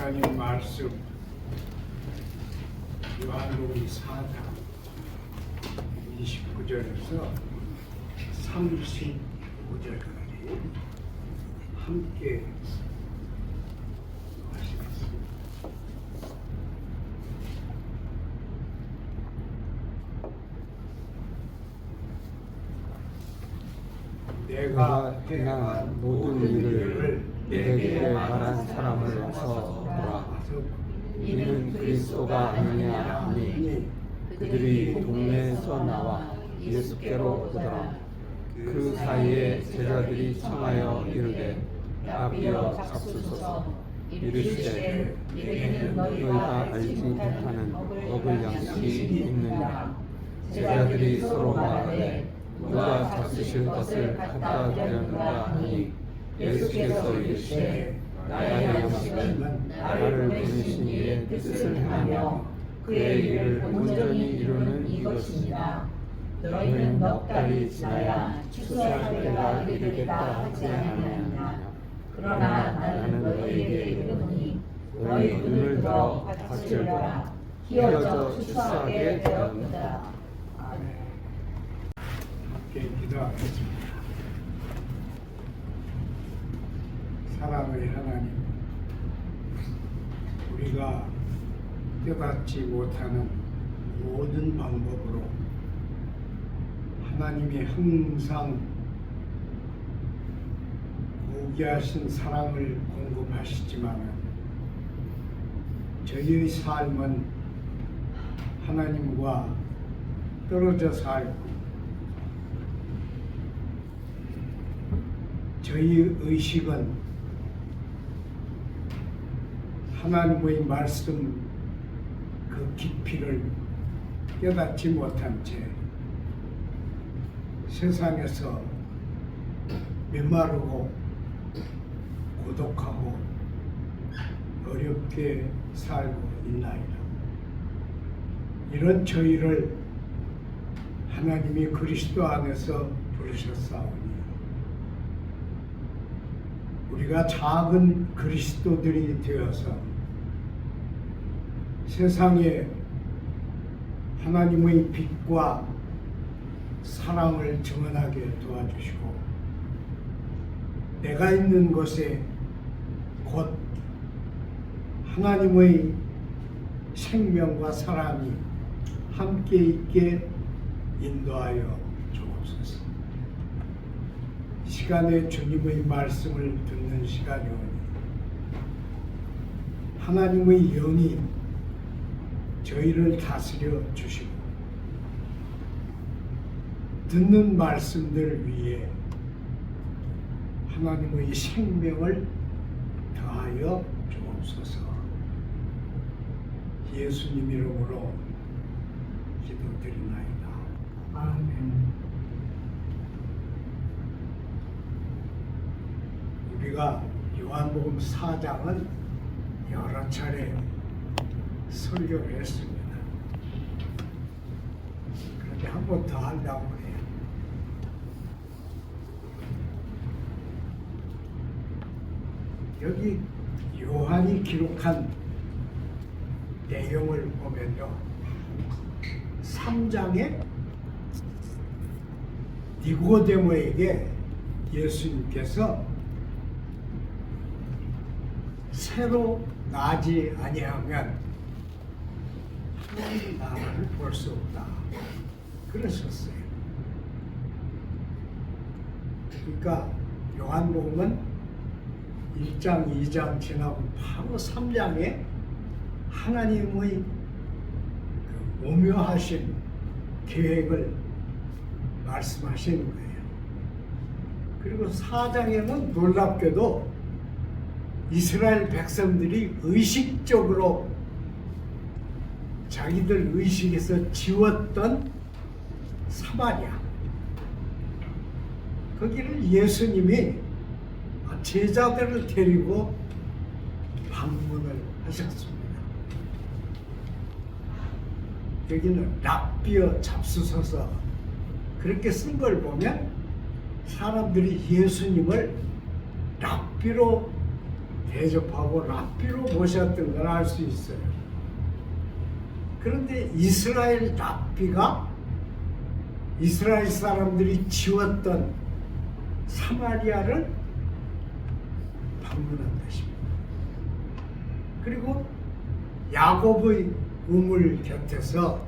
하나님 말씀 요한복음 4장 29절에서 35절까지 함께 하시겠습니다. 내가 행한 모든 일을 내게 말한 사람을 와서 보라. 이는 그리스도가 아니냐 하니 그들이 동네에서 나와 예수께로 오더라. 그 사이에 제자들이 청하여 이르되 라비여 잡수소서. 이르시되 내게는 너희가 알지 못하는 먹을 양식이 있느냐. 제자들이 서로 말하되 누가 잡수실 것을 갖다 드렸는가 하니 예수께서 이르시되 나의 양식은 나를 보내신 이의 뜻을 행하며 그의 일을 온전히 이루는 이것입니다. 너희는 넉 달이 지나야 추수할 때가 이르겠다 하지 아니하느냐. 그러나 나는 너희에게 이르노니 너희 눈을 들어 밭을 보라. 희어져 추수하게 되었느니라. 함께 기도하겠습니다. 사랑의 하나님, 우리가 깨닫지 못하는 모든 방법으로 하나님이 항상 고귀하신 사랑을 공급하시지만 저희의 삶은 하나님과 떨어져 살고 저희의 의식은 하나님의 말씀 그 깊이를 깨닫지 못한 채 세상에서 메마르고 고독하고 어렵게 살고 있나이다. 이런 저희를 하나님이 그리스도 안에서 부르셨사오니 우리가 작은 그리스도들이 되어서 세상에 하나님의 빛과 사랑을 증언하게 도와주시고 내가 있는 곳에 곧 하나님의 생명과 사랑이 함께 있게 인도하여 주옵소서. 시간에 주님의 말씀을 듣는 시간이 오니 하나님의 영이 저희를 다스려 주시고 듣는 말씀들 위에 하나님의 생명을 더하여 주옵소서. 예수님 이름으로 기도드리나이다. 아멘. 우리가 요한복음 4장은 여러 차례 설교를 했습니다. 그런데 한 번 더 하려고 해요. 여기 요한이 기록한 내용을 보면요, 3장에 니고데모에게 예수님께서 새로 나지 아니하면 하나님 나라를 볼 수 없다 그러셨어요. 그러니까 요한복음은 1장, 2장 지나고 바로 3장에 하나님의 그 오묘하신 계획을 말씀하시는 거예요. 그리고 4장에는 놀랍게도 이스라엘 백성들이 의식적으로 자기들 의식에서 지웠던 사마리아, 거기를 예수님이 제자들을 데리고 방문을 하셨습니다. 여기는 랍비어 잡수소서 그렇게 쓴 걸 보면 사람들이 예수님을 랍비로 대접하고 랍비로 모셨던 걸 알 수 있어요. 그런데 이스라엘 랍비가 이스라엘 사람들이 지었던 사마리아를 방문한 것입니다. 그리고 야곱의 우물 곁에서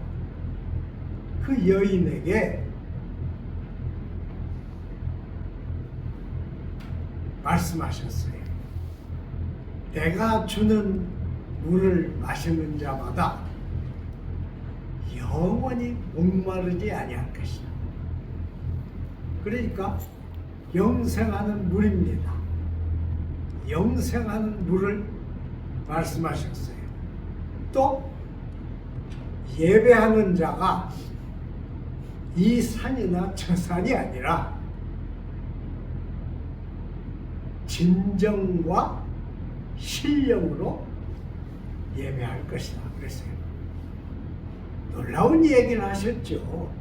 그 여인에게 말씀하셨어요. 내가 주는 물을 마시는 자마다 영원히 목마르지 아니할 것이다. 그러니까 영생하는 물입니다. 영생하는 물을 말씀하셨어요. 또 예배하는 자가 이 산이나 저 산이 아니라 진정과 신령으로 예배할 것이다 그랬어요. 놀라운 얘기를 하셨죠.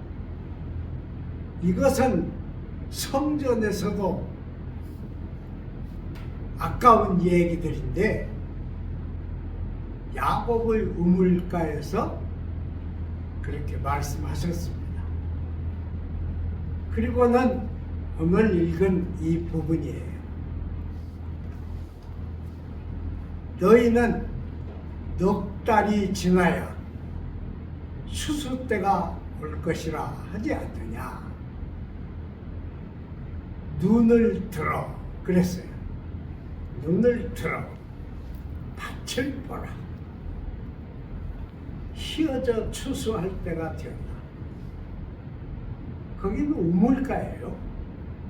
이것은 성전에서도 아까운 얘기들인데 야곱의 우물가에서 그렇게 말씀하셨습니다. 그리고는 오늘 읽은 이 부분이에요. 너희는 넉 달이 지나야 추수 때가 올 것이라 하지 않느냐. 눈을 들어 그랬어요. 눈을 들어 밭을 보라. 휘어져 추수할 때가 되었다. 거기는 우물가예요.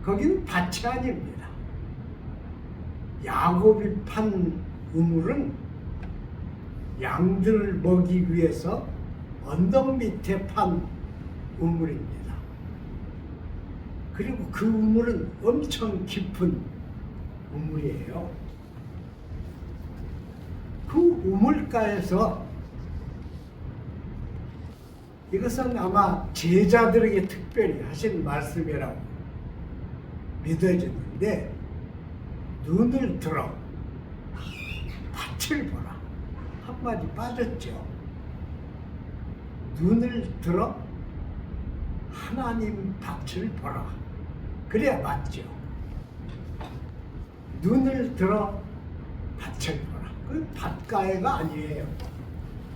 거기는 밭이 아닙니다. 야곱이 판 우물은 양들을 먹이기 위해서 언덕 밑에 판 우물입니다. 그리고 그 우물은 엄청 깊은 우물이에요. 그 우물가에서 이것은 아마 제자들에게 특별히 하신 말씀이라고 믿어지는데 눈을 들어 밭을 보라. 한마디 빠졌죠. 눈을 들어 하나님 밭을 보라. 그래야 맞죠. 눈을 들어 밭을 보라. 그 밭가에가 아니에요.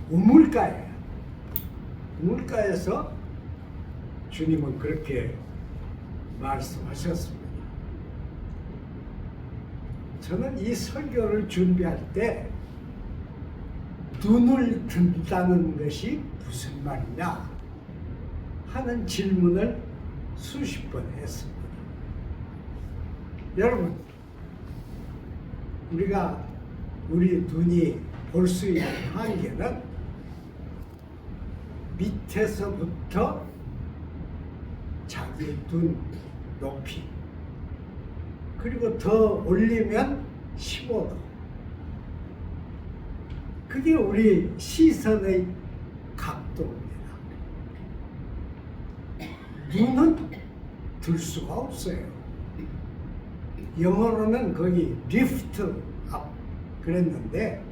우물가예요. 우물가에서 주님은 그렇게 말씀하셨습니다. 저는 이 설교를 준비할 때 눈을 든다는 것이 무슨 말이냐 하는 질문을 수십 번 했습니다. 여러분, 우리 눈이 볼 수 있는 한계는 밑에서부터 자기 눈 높이 그리고 더 올리면 15도. 그게 우리 시선의 각도입니다. 눈은 들 수가 없어요. 영어로는 거기 lift up 그랬는데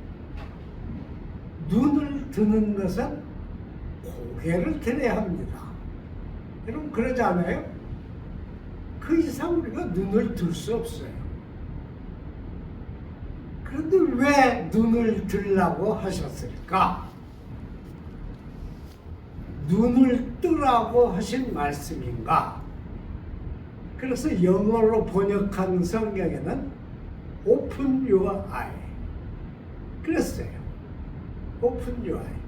눈을 드는 것은 고개를 들어야 합니다. 여러분 그러지 않아요? 그 이상 우리가 눈을 들 수 없어요. 그런데 왜 눈을 들라고 하셨을까? 눈을 뜨라고 하신 말씀인가? 그래서 영어로 번역한 성경에는 Open your eye 그랬어요. Open your eye.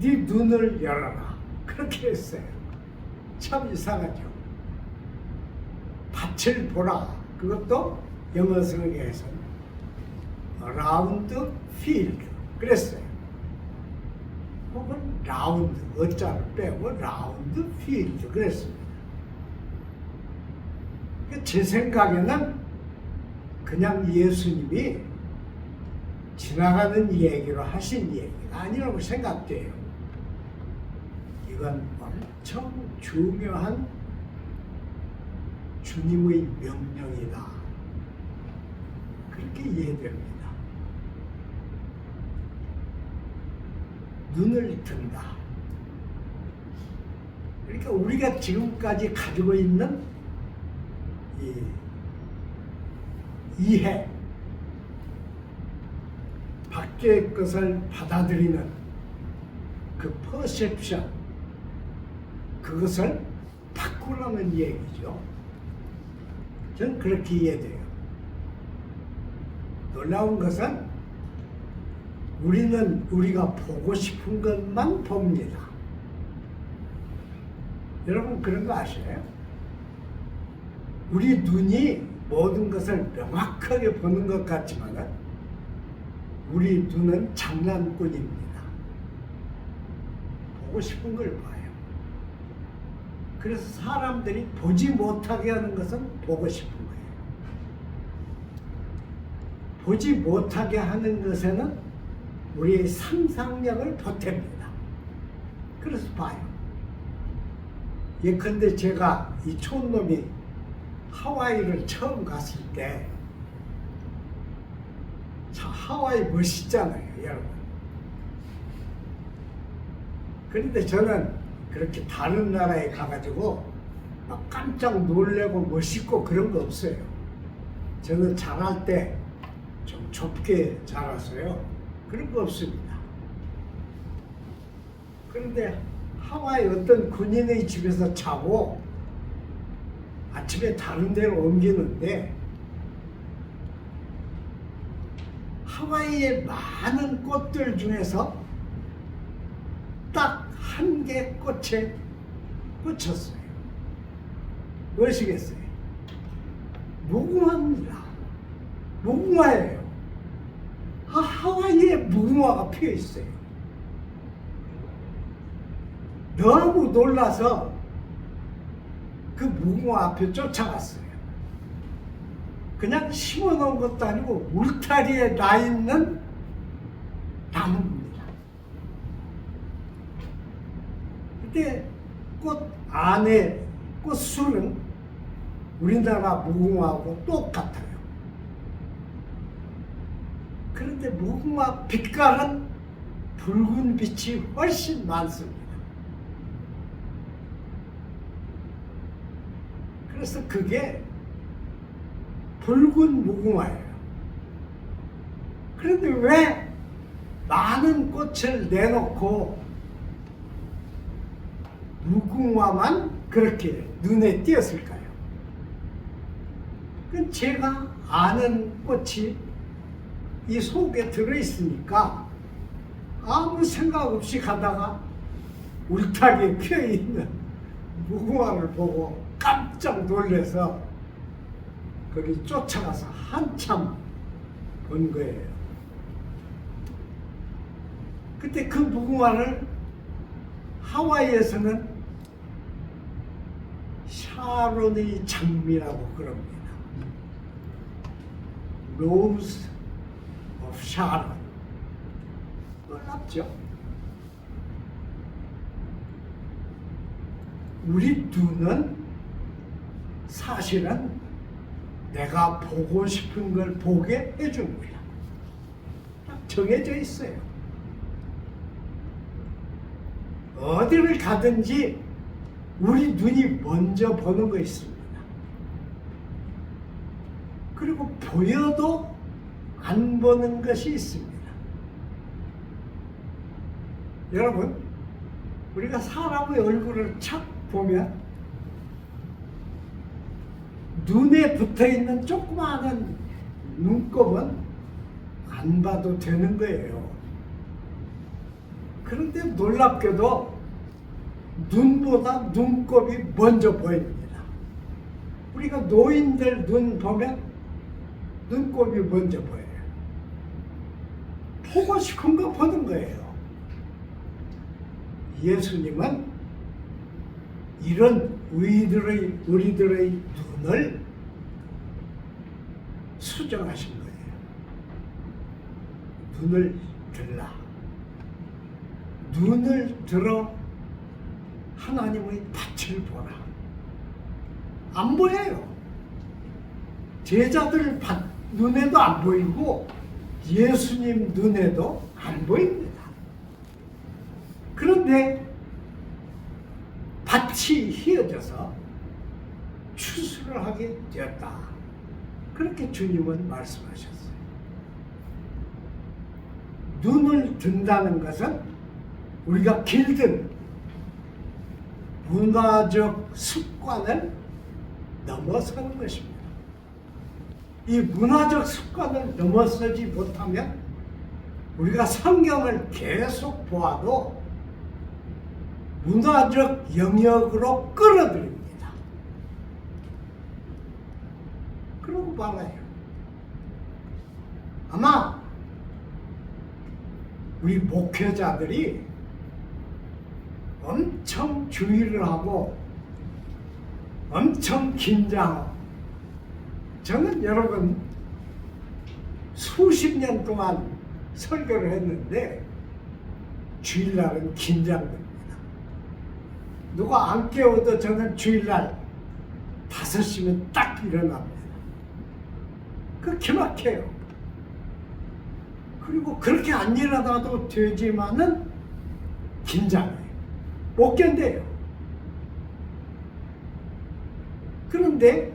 네 눈을 열어라. 그렇게 했어요. 참 이상하죠. 밭을 보라. 그것도 영어 성경에서는 라운드 필드 그랬어요. 혹은 라운드 어자를 빼고 라운드 필드 그랬습니다. 제 생각에는 그냥 예수님이 지나가는 얘기로 하신 얘기가 아니라고 생각돼요. 이건 엄청 중요한 주님의 명령이다. 그렇게 이해됩니다. 눈을 든다. 그러니까 우리가 지금까지 가지고 있는 이 이해, 밖의 것을 받아들이는 그 퍼셉션, 그것을 바꾸라는 얘기죠. 저는 그렇게 이해돼요. 놀라운 것은 우리는 우리가 보고 싶은 것만 봅니다. 여러분 그런 거 아시나요? 우리 눈이 모든 것을 명확하게 보는 것 같지만 우리 눈은 장난꾼입니다. 보고 싶은 걸 봐요. 그래서 사람들이 보지 못하게 하는 것은 보고 싶은 거예요. 보지 못하게 하는 것에는 우리의 상상력을 보탭니다. 그래서 봐요. 예컨대 제가 이 촌놈이 하와이를 처음 갔을 때, 참 하와이 멋있잖아요, 여러분. 그런데 저는 그렇게 다른 나라에 가가지고 막 깜짝 놀래고 멋있고 그런 거 없어요. 저는 자랄 때 좀 좁게 자라서요. 그런 거 없습니다. 그런데 하와이 어떤 군인의 집에서 자고 아침에 다른 데로 옮기는데 하와이의 많은 꽃들 중에서 딱 한 개 꽃에 꽂혔어요. 무엇이겠어요? 무궁화입니다. 무궁화예요. 하와이에 무궁화가 피어 있어요. 너무 놀라서 그 무궁화 앞에 쫓아갔어요. 그냥 심어놓은 것도 아니고 울타리에 나 있는 나무입니다. 그때 꽃 안에 꽃술은 우리나라 무궁화하고 똑같아요. 그런데 무궁화 빛깔은 붉은 빛이 훨씬 많습니다. 그래서 그게 붉은 무궁화예요. 그런데 왜 많은 꽃을 내놓고 무궁화만 그렇게 눈에 띄었을까요? 그건 제가 아는 꽃이 이 속에 들어있으니까 아무 생각 없이 가다가 울타리에 피어있는 무궁화를 보고 깜짝 놀라서 거기 쫓아가서 한참 본 거예요. 그때 그 무궁화를 하와이에서는 샤론의 장미라고 그럽니다. Rose of Sharon. 놀랍죠? 우리 눈은 사실은 내가 보고 싶은 걸 보게 해준 거야. 딱 정해져 있어요. 어디를 가든지 우리 눈이 먼저 보는 거 있습니다. 그리고 보여도 안 보는 것이 있습니다. 여러분, 우리가 사람의 얼굴을 착 보면 눈에 붙어있는 조그마한 눈곱은 안 봐도 되는 거예요. 그런데 놀랍게도 눈보다 눈곱이 먼저 보입니다. 우리가 노인들 눈 보면 눈곱이 먼저 보여요. 보고 싶은 거 보는 거예요. 예수님은 이런 우리들의 눈을 수정하신 거예요. 눈을 들라. 눈을 들어 하나님의 밭을 보라. 안 보여요. 제자들 밭 눈에도 안 보이고 예수님 눈에도 안 보입니다. 그런데 밭이 휘어져서 추수를 하게 되었다. 그렇게 주님은 말씀하셨어요. 눈을 든다는 것은 우리가 길든 문화적 습관을 넘어서는 것입니다. 이 문화적 습관을 넘어서지 못하면 우리가 성경을 계속 보아도 문화적 영역으로 끌어들입니다. 그러고 말아요. 아마 우리 목회자들이 엄청 주의를 하고 엄청 긴장하고, 저는 여러분 수십 년 동안 설교를 했는데 주일날은 긴장됩니다. 누가 안 깨워도 저는 주일날 5시면 딱 일어납니다. 그 기막혀요. 그리고 그렇게 안 일어나도 되지만은 긴장해요. 못 견뎌요. 그런데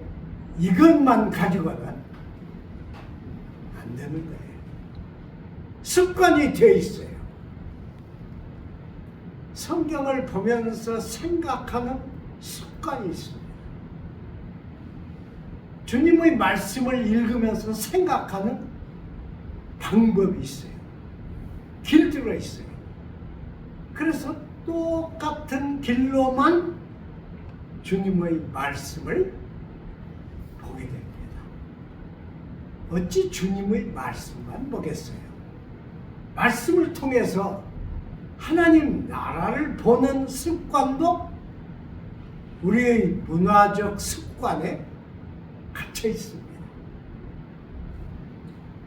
이것만 가지고는 안 되는 거예요. 습관이 되어 있어요. 성경을 보면서 생각하는 습관이 있습니다. 주님의 말씀을 읽으면서 생각하는 방법이 있어요. 길들어 있어요. 그래서 똑같은 길로만 주님의 말씀을 보게 됩니다. 어찌 주님의 말씀만 보겠어요? 말씀을 통해서 하나님 나라를 보는 습관도 우리의 문화적 습관에 갇혀 있습니다.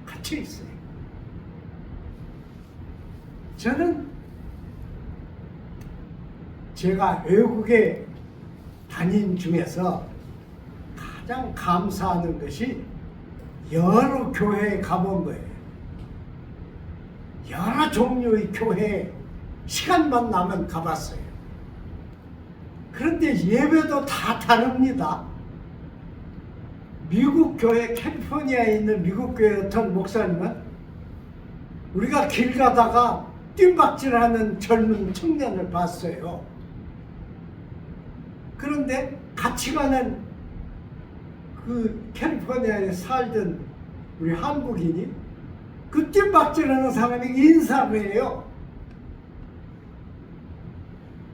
갇혀 있어요. 저는 제가 외국에 다닌 중에서 가장 감사하는 것이 여러 교회에 가본 거예요. 여러 종류의 교회에 시간만 나면 가봤어요. 그런데 예배도 다 다릅니다. 미국 교회, 캘리포니아에 있는 미국 교회 어떤 목사님은 우리가 길 가다가 뜀박질하는 젊은 청년을 봤어요. 그런데 같이 가는 그 캘리포니아에 살던 우리 한국인이 그 뜀박질하는 사람이 인사를 해요.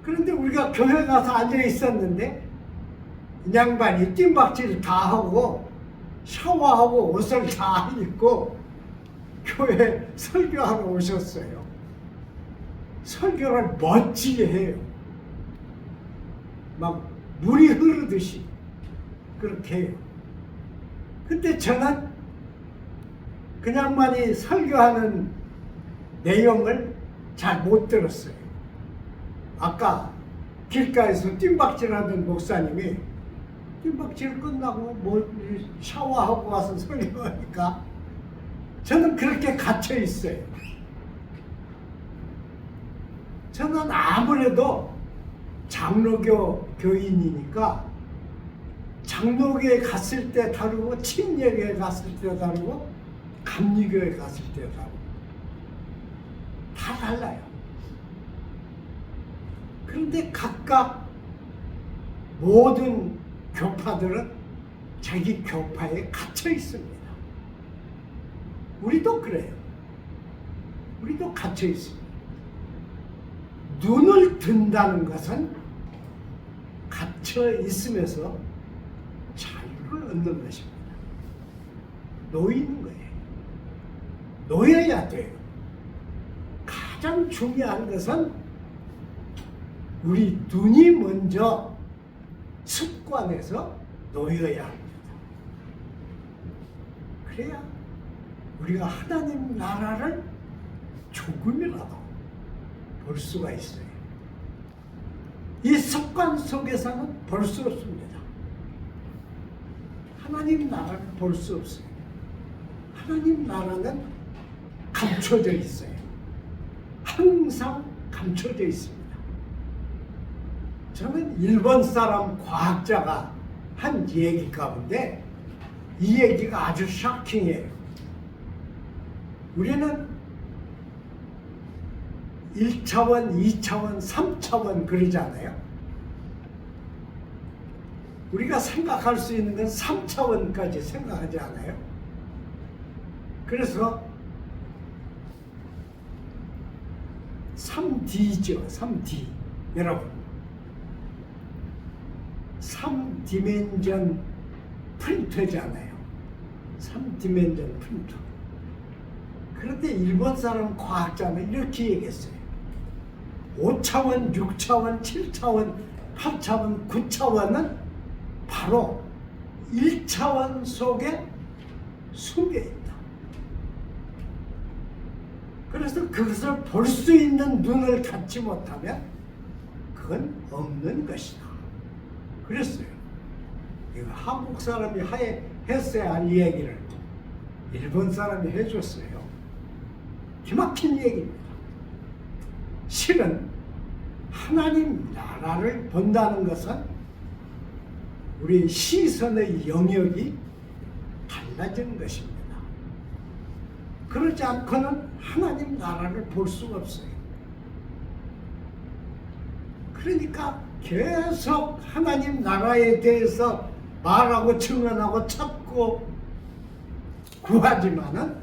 그런데 우리가 교회 가서 앉아 있었는데 이 양반이 뜀박질 다 하고 샤워하고 옷을 다 입고 교회 설교하러 오셨어요. 설교를 멋지게 해요. 막 물이 흐르듯이 그렇게 해요. 근데 저는 그 양반이 설교하는 내용을 잘 못 들었어요. 아까 길가에서 뜀박질하던 목사님이 뜀박질 끝나고 뭐 샤워하고 와서 설교하니까 저는 그렇게 갇혀 있어요. 저는 아무래도 장로교 교인이니까 장로교에 갔을 때 다르고 침례교에 갔을 때 다르고 감리교에 갔을 때 다르고 다 달라요. 그런데 각각 모든 교파들은 자기 교파에 갇혀 있습니다. 우리도 그래요. 우리도 갇혀 있습니다. 눈을 든다는 것은 갇혀 있으면서 자유를 얻는 것입니다. 놓이는 거예요. 놓여야 돼요. 가장 중요한 것은 우리 눈이 먼저 습관해서 놓여야 합니다. 그래야 우리가 하나님 나라를 조금이라도 볼 수가 있어요. 이 습관 속에서는 볼 수 없습니다. 하나님 나라를 볼 수 없어요. 하나님 나라는 감춰져 있어요. 항상 감춰져 있습니다. 저는 일본 사람 과학자가 한 얘기 가운데 이 얘기가 아주 쇼킹해요. 우리는 1차원, 2차원, 3차원 그러잖아요. 우리가 생각할 수 있는 건 3차원까지 생각하지 않아요? 그래서 3D죠. 3D. 여러분 3디멘전 프린터잖아요. 3디멘전 프린터. 그런데 일본 사람 과학자는 이렇게 얘기했어요. 5차원, 6차원, 7차원, 8차원, 9차원은 바로 1차원 속에 숨겨 있다. 그래서 그것을 볼 수 있는 눈을 갖지 못하면 그건 없는 것이다. 그랬어요. 이거 한국 사람이 했어야 할 얘기를 일본 사람이 해줬어요. 기막힌 얘기입니다. 실은 하나님 나라를 본다는 것은 우리 시선의 영역이 달라진 것입니다. 그러지 않고는 하나님 나라를 볼 수가 없어요. 그러니까 계속 하나님 나라에 대해서 말하고 증언하고 찾고 구하지만은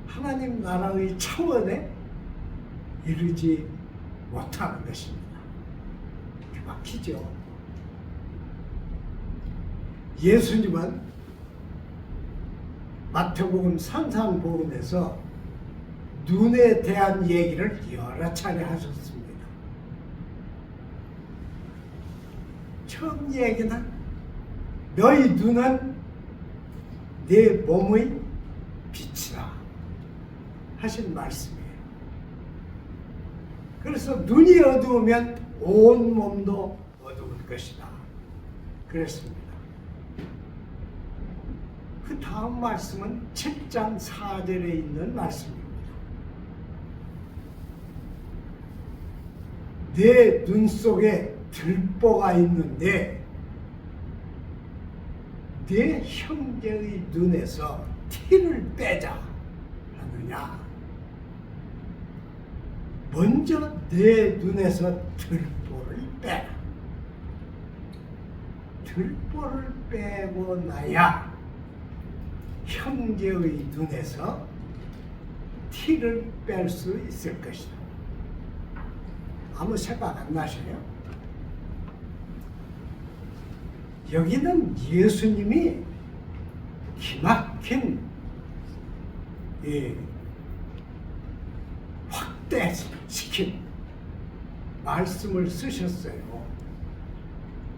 하나님 나라의 차원에 이르지 못하는 것입니다. 막히죠. 예수님은 마태복음 산상복음에서 눈에 대한 얘기를 여러 차례 하셨습니다. 처음 얘기는 너희 눈은 내 몸의 빛이라 하신 말씀이에요. 그래서 눈이 어두우면 온 몸도 어두울 것이다. 그랬습니다. 그 다음 말씀은 7장 4절에 있는 말씀입니다. 내 눈 속에 들보가 있는데 내 형제의 눈에서 티를 빼자 하느냐. 먼저 내 눈에서 들보를 빼라. 들보를 빼고 나야 형제의 눈에서 티를 뺄 수 있을 것이다. 아무 생각 안 나셔요? 여기는 예수님이 기막힌 확대시킨 말씀을 쓰셨어요.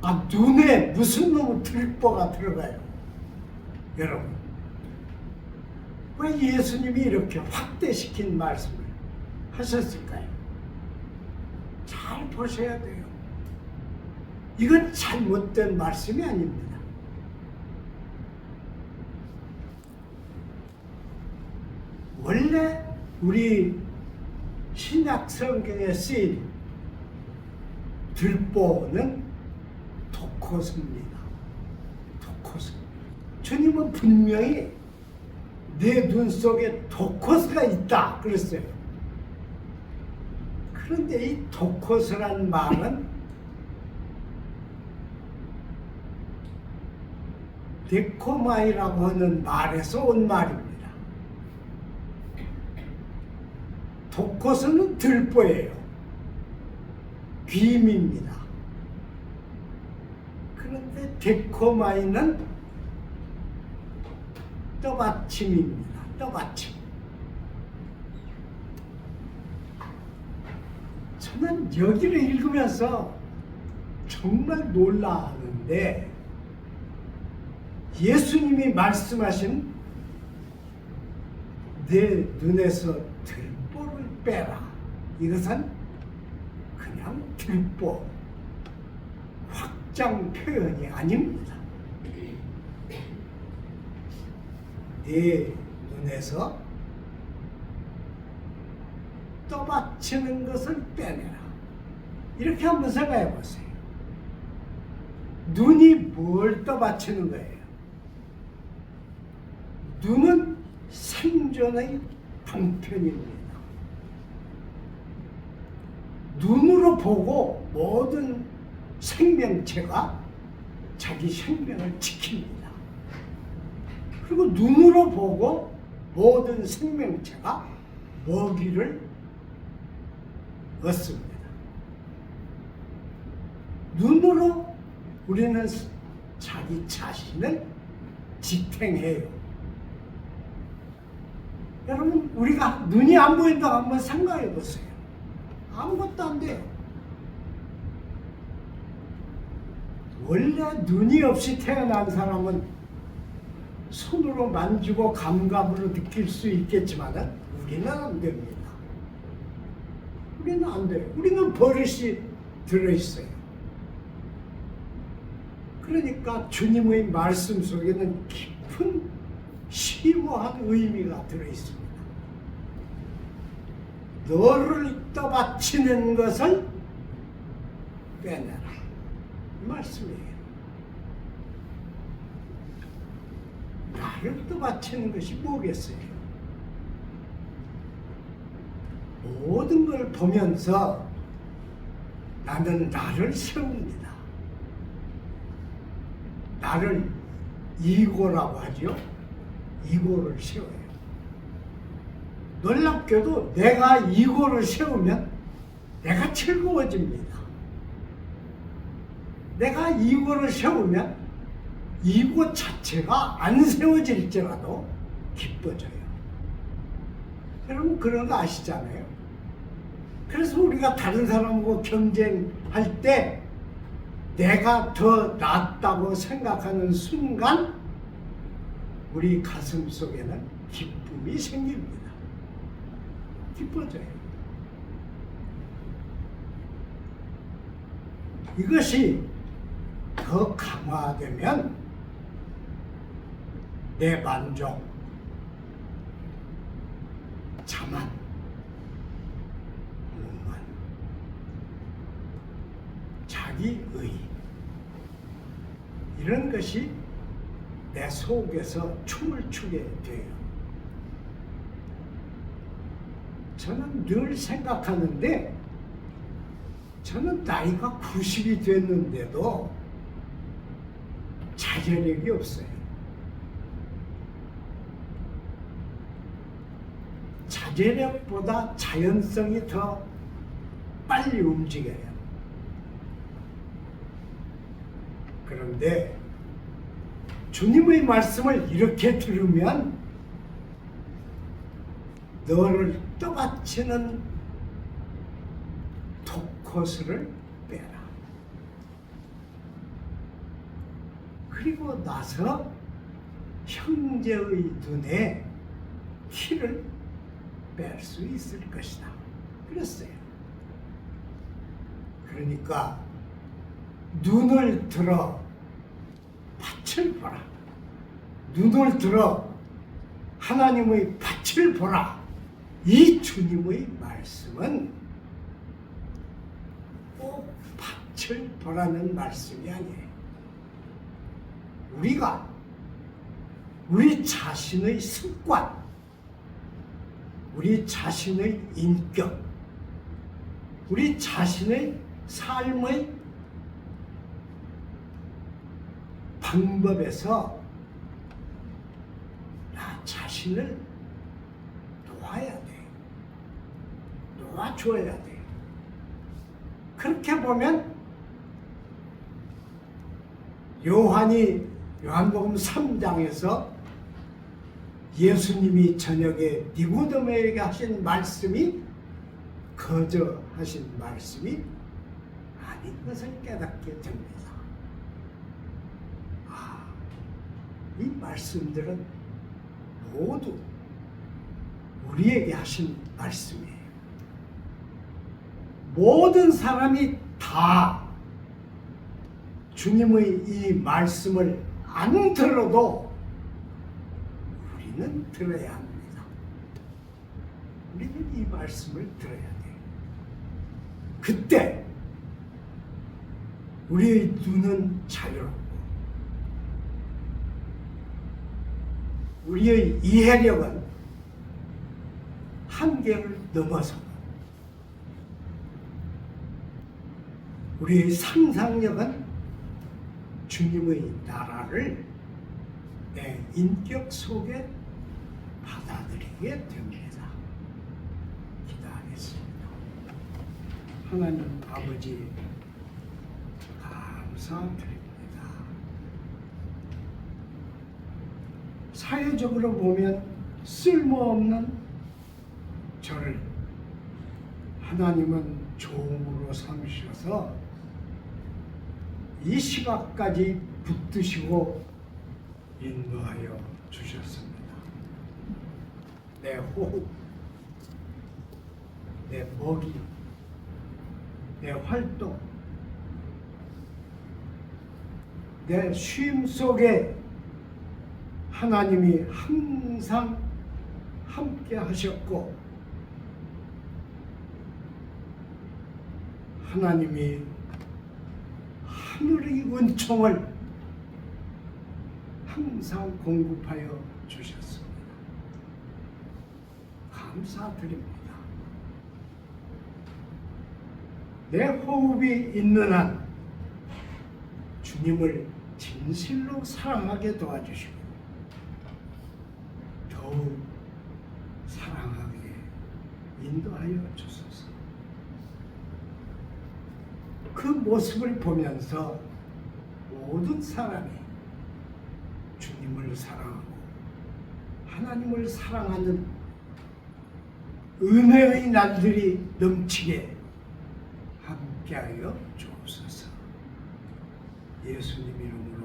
아, 눈에 무슨 놈의 들보가 들어가요? 여러분, 왜 예수님이 이렇게 확대시킨 말씀을 하셨을까요? 잘 보셔야 돼요. 이건 잘못된 말씀이 아닙니다. 원래 우리 신약 성경에 쓰인 들보는 도코스입니다. 도코스. 주님은 분명히 내 눈 속에 도코스가 있다 그랬어요. 그런데 이 도코스란 말은 데코마이라고 하는 말에서 온 말입니다. 도코스는 들보예요. 귀임입니다. 그런데 데코마이는 떠받침입니다. 떠받침. 저는 여기를 읽으면서 정말 놀라는데 예수님이 말씀하신 내 눈에서 들보를 빼라. 이것은 그냥 들보, 확장 표현이 아닙니다. 네 눈에서 떠받치는 것을 빼내라. 이렇게 한번 생각해 보세요. 눈이 뭘 떠받치는 거예요? 눈은 생존의 방편입니다. 눈으로 보고 모든 생명체가 자기 생명을 지킵니다. 그리고 눈으로 보고 모든 생명체가 먹이를 얻습니다. 눈으로 우리는 자기 자신을 지탱해요. 여러분, 우리가 눈이 안 보인다고 한번 생각해 보세요. 아무것도 안 돼요. 원래 눈이 없이 태어난 사람은 손으로 만지고 감각으로 느낄 수 있겠지만 우리는 안 됩니다. 우리는 안 돼요. 우리는 버릇이 들어있어요. 그러니까 주님의 말씀 속에는 깊은 심오한 의미가 들어있습니다. 너를 떠받치는 것을 빼내라. 이 말씀이에요. 나를 떠받치는 것이 뭐겠어요? 모든 걸 보면서 나는 나를 세웁니다. 나를 이고라고 하죠. 이고를 세워요. 놀랍게도 내가 이고를 세우면 내가 즐거워집니다. 내가 이고를 세우면 이고 자체가 안 세워질지라도 기뻐져요. 여러분 그런 거 아시잖아요. 그래서 우리가 다른 사람하고 경쟁할 때 내가 더 낫다고 생각하는 순간 우리 가슴 속에는 기쁨이 생깁니다. 기뻐져요. 이것이 더 강화되면 내 만족, 자만, 무만, 자기의 이런 것이 내 속에서 춤을 추게 돼요. 저는 늘 생각하는데 저는 나이가 90이 됐는데도 자제력이 없어요. 자제력보다 자연성이 더 빨리 움직여요. 그런데 주님의 말씀을 이렇게 들으면 너를 떠받치는 독코스를 빼라. 그리고 나서 형제의 눈에 티를 뺄 수 있을 것이다. 그랬어요. 그러니까 눈을 들어 밭을 보라. 눈을 들어 하나님의 밭을 보라. 이 주님의 말씀은 꼭 밭을 보라는 말씀이 아니에요. 우리가 우리 자신의 습관, 우리 자신의 인격, 우리 자신의 삶의 방법에서 나 자신을 놓아야 돼. 놓아줘야 돼. 그렇게 보면 요한복음 3장에서 예수님이 저녁에 니고데모에게 하신 말씀이 거저 하신 말씀이 아닌 것을 깨닫게 됩니다. 이 말씀들은 모두 우리에게 하신 말씀이에요. 모든 사람이 다 주님의 이 말씀을 안 들어도 우리는 우리는 들어야 합니다. 우리는 이 말씀을 들어야 돼요. 그때 우리의 눈은 자유롭고 우리의 이해력은 한계를 넘어서고 우리의 상상력은 주님의 나라를 내 인격 속에 받아들이게 됩니다. 기도하겠습니다. 하나님 아버지 감사드립니다. 사회적으로 보면 쓸모없는 저를 하나님은 종으로 삼으셔서 이 시각까지 붙드시고 인도하여 주셨습니다. 내 호흡, 내 먹이, 내 활동, 내 쉼 속에 하나님이 항상 함께 하셨고 하나님이 하늘의 은총을 항상 공급하여 주셨습니다. 감사드립니다. 내 호흡이 있는 한 주님을 진실로 사랑하게 도와주시고 더욱 사랑하게 인도하여 주소서. 그 모습을 보면서 모든 사람이 주님을 사랑하고 하나님을 사랑하는 은혜의 날들이 넘치게 함께하여 주옵소서. 예수님 이름으로